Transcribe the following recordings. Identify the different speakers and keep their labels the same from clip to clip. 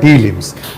Speaker 1: DLIMS,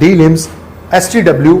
Speaker 1: DLIMS STW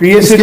Speaker 1: PSID,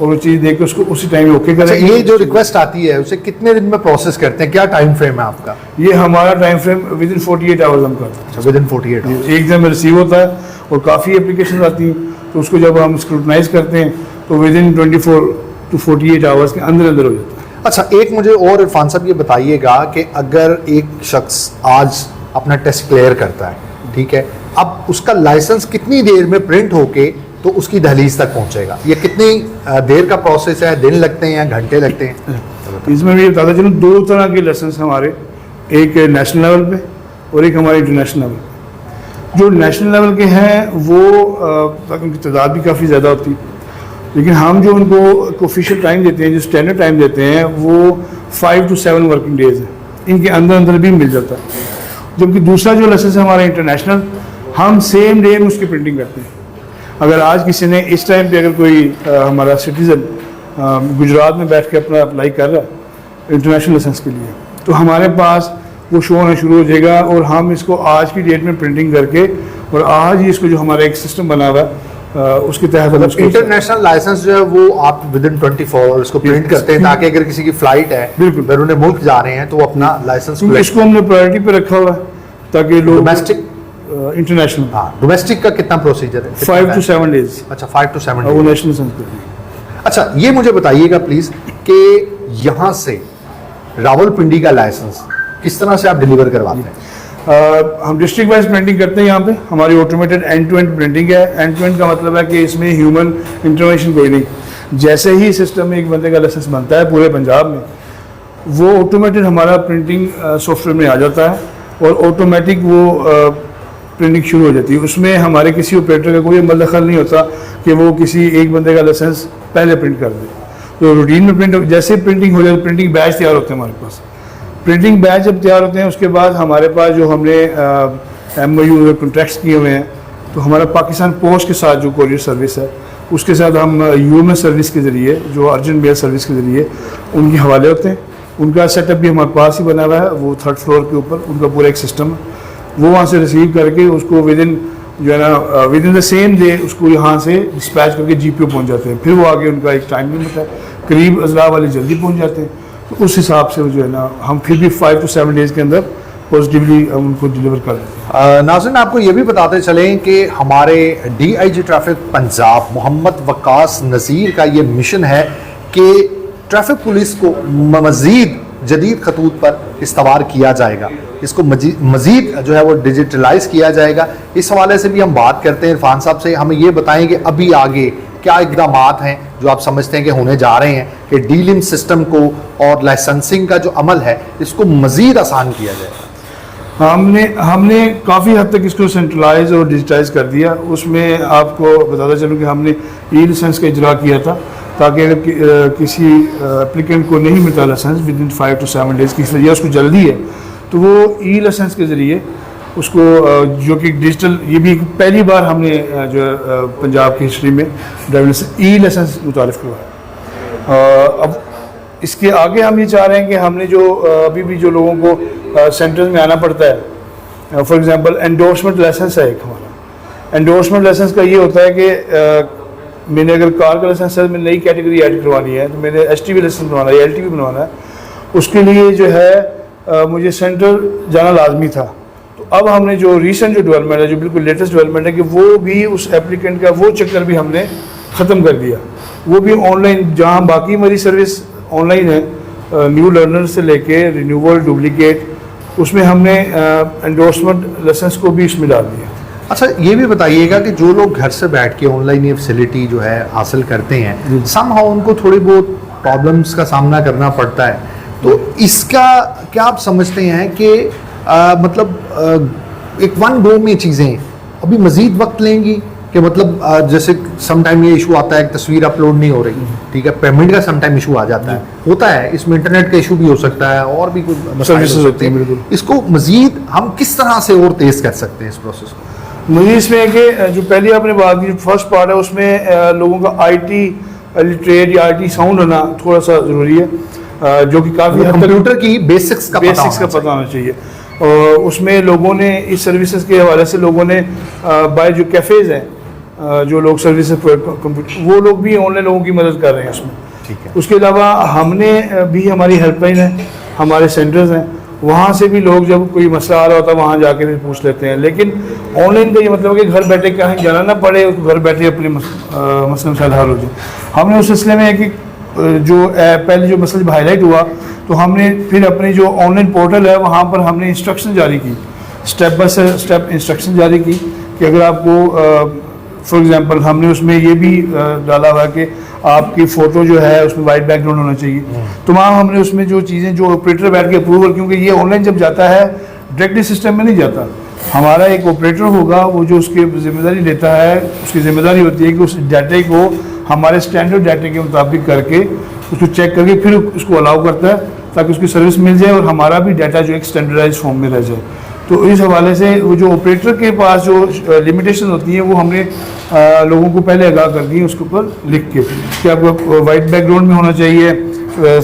Speaker 2: اور وہ چیز دیکھ کے اس کو اسی ٹائم اوکے
Speaker 1: اچھا
Speaker 2: کریں گے.
Speaker 1: یہ جو ریکویسٹ آتی ہے اسے کتنے دن میں پروسیس کرتے ہیں, کیا ٹائم فریم ہے آپ کا؟
Speaker 2: یہ ہمارا time frame with in 48 hours ہم کرتے ہیں.
Speaker 1: اچھا ود ان 48 آورز.
Speaker 2: ایک دن میں ریسیو ہوتا ہے اور کافی اپلیکیشن آتی ہیں تو اس کو جب ہم اسکروٹنائز کرتے ہیں تو ود ان 24 to 48 آورس کے اندر ہو جاتا ہے.
Speaker 1: اچھا ایک مجھے اور عرفان صاحب یہ بتائیے گا کہ اگر ایک شخص آج اپنا ٹیسٹ کلیئر کرتا ہے, ٹھیک ہے, اب اس کا لائسنس کتنی دیر میں پرنٹ ہو کے تو اس کی دہلیز تک پہنچے گا؟ یہ کتنی دیر کا پروسیس ہے, دن لگتے ہیں یا گھنٹے لگتے ہیں؟
Speaker 2: اس میں بھی بتاتا چلوں 2 طرح کے لائسنس ہمارے, ایک نیشنل لیول پہ اور ایک ہمارے انٹرنیشنل لیول پہ. جو نیشنل لیول کے ہیں وہ ان کی تعداد بھی کافی زیادہ ہوتی ہے, لیکن ہم جو ان کو آفیشیل ٹائم دیتے ہیں, جو اسٹینڈرڈ ٹائم دیتے ہیں وہ 5 to 7 ورکنگ ڈیز ہیں, ان کے اندر بھی مل جاتا ہے. جبکہ دوسرا جو لائسنس ہے ہمارا انٹرنیشنل, ہم سیم ڈے میں اس کی پرنٹنگ کرتے ہیں. اگر آج کسی نے اس ٹائم پہ اگر کوئی ہمارا سٹیزن گجرات میں بیٹھ کے اپنا اپلائی کر رہا ہے انٹرنیشنل لائسنس کے لیے, تو ہمارے پاس وہ شو ہونا شروع ہو جائے گا اور ہم اس کو آج کی ڈیٹ میں پرنٹنگ کر کے اور آج ہی اس کو جو ہمارا ایک سسٹم بنا ہوا ہے اس کے تحت
Speaker 1: انٹرنیشنل لائسنس جو ہے وہ آپ ود ان 24 آورس کو پرنٹ کرتے ہیں تاکہ اگر کسی کی فلائٹ ہے
Speaker 2: بالکل
Speaker 1: بیرون ملک جا رہے ہیں تو وہ اپنا لائسنس
Speaker 2: اس کو ہم نے پرائرٹی پہ رکھا ہوا ہے تاکہ لوگ
Speaker 1: ڈومیسٹک
Speaker 2: انٹرنیشنل
Speaker 1: ڈومیسٹک کا کتنا پروسیجر ہے؟
Speaker 2: 5 to 7 ڈیز.
Speaker 1: اچھا 5 to 7
Speaker 2: وہ
Speaker 1: days.
Speaker 2: نیشنل لائسنس کے لیے.
Speaker 1: اچھا یہ مجھے بتائیے گا پلیز کہ یہاں سے راول پنڈی کا لائسنس کس طرح سے آپ ڈیلیور کرواتے ہیں؟
Speaker 2: ہم ڈسٹرکٹ وائز پرنٹنگ کرتے ہیں. یہاں پہ ہماری automated end to end printing ہے. اینڈ ٹو اینڈ کا مطلب ہے کہ اس میں ہیومن انٹروینشن کوئی نہیں. جیسے ہی سسٹم میں ایک بندے کا لائسنس بنتا ہے پورے پنجاب میں, وہ آٹومیٹڈ ہمارا پرنٹنگ سافٹ ویئر میں آ جاتا ہے اور آٹومیٹک وہ پرنٹنگ شروع ہو جاتی ہے. اس میں ہمارے کسی آپریٹر کا کوئی عمل دخل نہیں ہوتا کہ وہ کسی ایک بندے کا لائسنس پہلے پرنٹ کر دے. تو روٹین میں پرنٹ جیسے پرنٹنگ ہو جاتی, پرنٹنگ بیچ تیار ہوتے ہیں ہمارے پاس. پرنٹنگ بیچ جب تیار ہوتے ہیں اس کے بعد ہمارے پاس جو ہم نے ایم او یو کنٹریکٹس کیے ہوئے ہیں, تو ہمارا پاکستان پوسٹ کے ساتھ جو کوریئر سروس ہے اس کے ساتھ ہم یو ایم ایس سروس کے ذریعے, جو ارجنٹ میل سروس کے ذریعے ان کے حوالے ہوتے ہیں. ان کا سیٹ اپ بھی ہمارے پاس ہی بنا ہوا ہے, وہ 3rd فلور کے اوپر ان کا پورا ایک سسٹم ہے. وہ وہاں سے ریسیو کر کے اس کو ود ان جو ہے نا with in the same day اس کو یہاں سے ڈسپیچ کر کے جی پی او پہنچ جاتے ہیں. پھر وہ آگے ان کا ایک ٹائم لمٹ ہے, قریب اضلاع والے جلدی پہنچ جاتے ہیں. تو اس حساب سے جو ہے نا ہم پھر بھی 5 to 7 ڈیز کے اندر پازیٹیولی ہم ان کو ڈلیور کر دیتے ہیں.
Speaker 1: ناظرین آپ کو یہ بھی بتاتے چلیں کہ ہمارے D I G traffic Punjab Muhammad Waqas Nazir کا یہ مشن ہے کہ ٹریفک پولیس کو مزید جدید خطوط پر استوار کیا جائے گا, اس کو مزید جو ہے وہ ڈیجیٹلائز کیا جائے گا. اس حوالے سے بھی ہم بات کرتے ہیں عرفان صاحب سے. ہمیں یہ بتائیں کہ ابھی آگے کیا اقدامات ہیں جو آپ سمجھتے ہیں کہ ہونے جا رہے ہیں کہ ڈیلنگ سسٹم کو اور لائسنسنگ کا جو عمل ہے اس کو مزید آسان کیا جائے گا؟
Speaker 2: ہم نے کافی حد تک اس کو سینٹرلائز اور ڈیجیٹائز کر دیا. اس میں آپ کو بتاتا چلوں کہ ہم نے ای لائسنس کا اجرا کیا تھا تاکہ اگر کسی اپلیکینٹ کو نہیں ملتا licence with in 5 to 7 days کی یا اس کو جلدی ہے تو وہ ای لائسنس کے ذریعے اس کو جو کہ ڈیجیٹل, یہ بھی پہلی بار ہم نے جو پنجاب کی ہسٹری میں ڈرائیونگ ای لائسنس متعارف کروایا. اب اس کے آگے ہم یہ چاہ رہے ہیں کہ ہم نے جو ابھی بھی جو لوگوں کو سینٹرز میں آنا پڑتا ہے, فار ایگزامپل انڈورسمنٹ لائسنس ہے ایک ہمارا. انڈورسمنٹ لائسنس کا یہ ہوتا ہے کہ میں نے اگر کار کا لائسنس ہے, میں نئی کیٹیگری ایڈ کروانی ہے, تو میں نے ایس ٹی وی لائسنس بنوانا ہے یا ایل ٹی وی بنوانا ہے, اس کے لیے جو ہے مجھے سینٹر جانا لازمی تھا. تو اب ہم نے جو ریسنٹ جو ڈیولپمنٹ ہے, جو بالکل لیٹسٹ ڈیولپمنٹ ہے, کہ وہ بھی اس اپلیکینٹ کا وہ چکر بھی ہم نے ختم کر دیا. وہ بھی آن لائن, جہاں باقی ہماری سروس آن لائن ہے نیو لرنر سے لے کے رینیول ڈپلیکیٹ, اس میں ہم نے انڈورسمنٹ لائسنس کو بھی اس میں ڈال دیا.
Speaker 1: اچھا یہ بھی بتائیے گا کہ جو لوگ گھر سے بیٹھ کے آن لائن یہ فیسلٹی جو ہے حاصل کرتے ہیں, سم ہاؤ ان کو تھوڑی بہت پرابلمس کا سامنا کرنا پڑتا ہے, تو اس کا کیا آپ سمجھتے ہیں کہ مطلب ایک ون گو میں چیزیں ابھی مزید وقت لیں گی کہ مطلب جیسے سم ٹائم یہ ایشو آتا ہے کہ تصویر اپلوڈ نہیں ہو رہی, ٹھیک ہے, پیمنٹ کا سم ٹائم ایشو آ جاتا ہے, ہوتا ہے, اس میں انٹرنیٹ کا ایشو بھی ہو سکتا ہے اور بھی کچھ
Speaker 2: سروسز ہوتی ہیں. بالکل
Speaker 1: اس کو مزید ہم کس طرح سے اور تیز کر سکتے ہیں اس پروسیس کو؟
Speaker 2: مجھے اس میں ہے کہ جو پہلی آپ نے بات کی فرسٹ پارٹ ہے, اس میں لوگوں کا آئی ٹی لٹریٹ یا آئی ٹی ساؤنڈ ہونا تھوڑا سا ضروری ہے, جو کہ کافی
Speaker 1: کمپیوٹر کی بیسکس کا
Speaker 2: پتہ ہونا چاہیے. اور اس میں لوگوں نے اس سروسز کے حوالے سے لوگوں نے بائی جو کیفیز ہیں جو لوگ سروسز وہ لوگ بھی آن لائن لوگوں کی مدد کر رہے ہیں اس میں.
Speaker 1: ٹھیک ہے.
Speaker 2: اس کے علاوہ ہم نے بھی ہماری ہیلپ لائن ہے, ہمارے سینٹرز ہیں, وہاں سے بھی لوگ جب کوئی مسئلہ آ رہا ہوتا ہے وہاں جا کے بھی پوچھ لیتے ہیں. لیکن آن لائن کا یہ مطلب ہے کہ گھر بیٹھے کہیں جانا نہ پڑے, گھر بیٹھے اپنے مسئلے مسائل حل ہو جائیں. ہم نے اس سلسلے میں کہ جو پہلے جو مسئلہ جب ہائی لائٹ ہوا تو ہم نے پھر اپنی جو آن لائن پورٹل ہے وہاں پر ہم نے انسٹرکشن جاری کی, اسٹیپ بائی اسٹیپ انسٹرکشن جاری کی کہ اگر آپ کو فار ایگزامپل ہم نے اس میں یہ بھی ڈالا ہوا ہے کہ آپ کی فوٹو جو ہے اس میں وائٹ بیک گراؤنڈ ہونا چاہیے. تمام ہم نے اس میں جو چیزیں جو آپریٹر بیٹھ کے اپروول, کیونکہ یہ آن لائن جب جاتا ہے ڈائریکٹلی سسٹم میں نہیں جاتا, ہمارا ایک آپریٹر ہوگا وہ جو اس کی ذمہ داری لیتا ہے, اس کی ذمہ داری ہوتی ہے کہ اس ڈاٹے کو ہمارے اسٹینڈرڈ ڈاٹے کے مطابق کر کے اس کو چیک کر کے پھر اس کو الاؤ کرتا ہے تاکہ اس کی سروس مل جائے اور ہمارا بھی ڈاٹا جو ایک اسٹینڈرڈائز فارم میں رہ جائے. تو اس حوالے سے وہ جو آپریٹر کے پاس جو لمیٹیشن ہوتی ہیں وہ ہم نے لوگوں کو پہلے آگاہ کر دی ہیں اس کے اوپر لکھ کے کہ آپ کو وائٹ بیک گراؤنڈ میں ہونا چاہیے,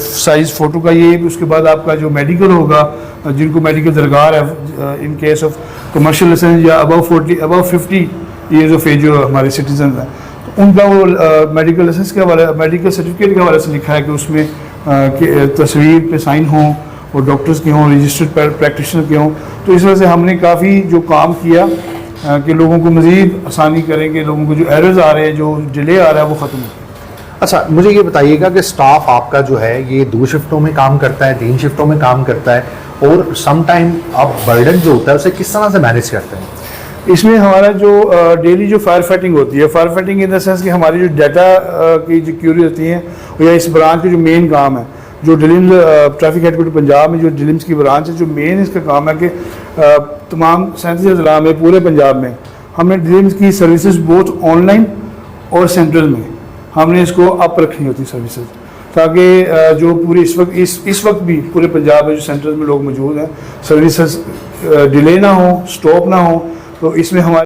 Speaker 2: سائز فوٹو کا یہ, اس کے بعد آپ کا جو میڈیکل ہوگا, جن کو میڈیکل درکار ہے in case of commercial licence یا ابو 50 ایئرز آف ایج جو ہمارے سٹیزنز ہیں, تو ان کا وہ میڈیکل لائسنس کے حوالے, میڈیکل سرٹیفکیٹ کے حوالے سے لکھا ہے کہ اس میں تصویر پہ سائن ہوں اور ڈاکٹرز کے ہوں, رجسٹرڈ پریکٹیشنر کے ہوں. تو اس وجہ سے ہم نے کافی جو کام کیا کہ لوگوں کو مزید آسانی کریں کہ لوگوں کو جو ایررز آ رہے ہیں, جو ڈیلے آ رہا ہے وہ ختم ہو.
Speaker 1: اچھا مجھے یہ بتائیے گا کہ اسٹاف آپ کا جو ہے یہ 2 شفٹوں میں کام کرتا ہے, 3 شفٹوں میں کام کرتا ہے, اور سم ٹائم آپ برڈن جو ہوتا ہے اسے کس طرح سے مینیج کرتے ہیں؟
Speaker 2: اس میں ہمارا جو ڈیلی جو فائر فائٹنگ ہوتی ہے, fire fighting in the sense کہ ہماری جو ڈیٹا کی جو کیوری ہوتی ہیں یا اس برانچ کے جو مین کام ہے, جو ڈیلمز ٹریفک ہیڈ کوارٹر پنجاب میں جو ڈیلمز کی برانچ ہے, جو مین اس کا کام ہے کہ تمام 37 اضلاع میں پورے پنجاب میں ہم نے ڈیلمز کی سروسز بہت آن لائن اور سینٹرل میں ہم نے اس کو اپ رکھنی ہوتی سروسز, تاکہ جو پوری اس وقت بھی پورے پنجاب میں جو سینٹرز میں لوگ موجود ہیں سروسز ڈیلے نہ ہوں, اسٹاپ نہ ہوں. تو اس میں ہمارے